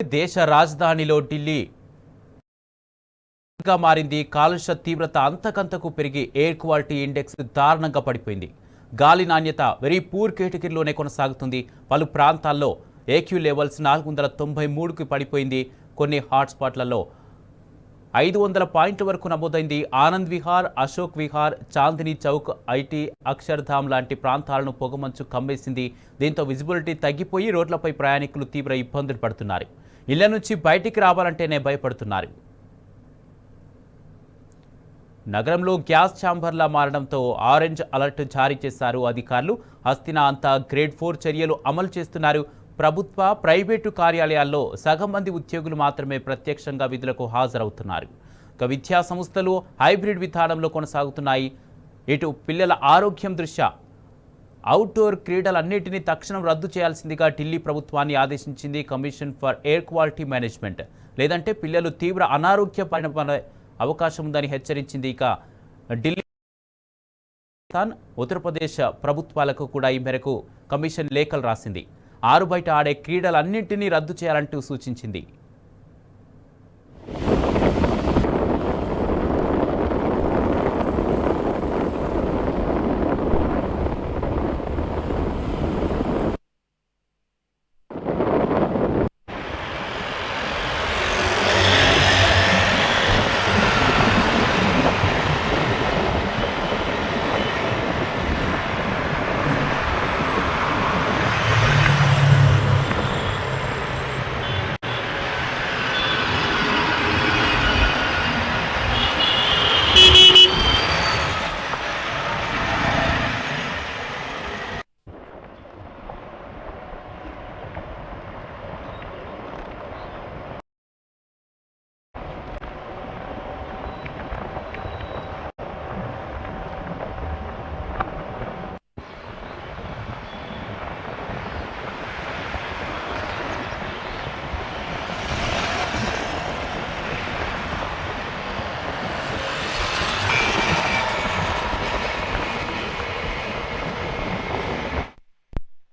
దేశ రాజధానిలో ఢిల్లీ గా మారింది. కాలుష్య తీవ్రత అంతకంతకు పెరిగి ఎయిర్ క్వాలిటీ ఇండెక్స్ దారుణంగా పడిపోయింది. గాలి నాణ్యత వెరీ పూర్ కేటగిరీలోనే కొనసాగుతుంది. పలు ప్రాంతాల్లో ఏక్యూ లెవెల్స్ 493కి పడిపోయింది. కొన్ని హాట్స్పాట్లలో 500 పాయింట్ల వరకు నమోదైంది. ఆనంద్ విహార్, అశోక్ విహార్, చాందినీ చౌక్, ఐటీ, అక్షర్ధామ్ లాంటి ప్రాంతాలను పొగమంచు కమ్మేసింది. దీంతో విజిబిలిటీ తగ్గిపోయి రోడ్లపై ప్రయాణికులు తీవ్ర ఇబ్బందులు పడుతున్నారు. ఇళ్ల నుంచి బయటికి రావాలంటేనే భయపడుతున్నారు. నగరంలో గ్యాస్ ఛాంబర్లా మారడంతో ఆరెంజ్ అలర్ట్ జారీ చేశారు అధికారులు. హస్తినా అంతా గ్రేడ్ 4 చర్యలు అమలు చేస్తున్నారు. ప్రభుత్వ, ప్రైవేటు కార్యాలయాల్లో సగం మంది ఉద్యోగులు మాత్రమే ప్రత్యక్షంగా విధులకు హాజరవుతున్నారు. ఇక విద్యా సంస్థలు హైబ్రిడ్ విధానంలో కొనసాగుతున్నాయి. ఇటు పిల్లల ఆరోగ్యం దృష్ట్యా అవుట్డోర్ క్రీడలన్నింటినీ తక్షణం రద్దు చేయాల్సిందిగా ఢిల్లీ ప్రభుత్వాన్ని ఆదేశించింది commission for air quality management. లేదంటే పిల్లలు తీవ్ర అనారోగ్య పడే అవకాశం ఉందని హెచ్చరించింది. ఇక ఢిల్లీ, ఉత్తరప్రదేశ్ ప్రభుత్వాలకు కూడా ఈ మేరకు కమిషన్ లేఖలు రాసింది. ఆరుబయట ఆడే క్రీడలన్నింటినీ రద్దు చేయాలంటూ సూచించింది.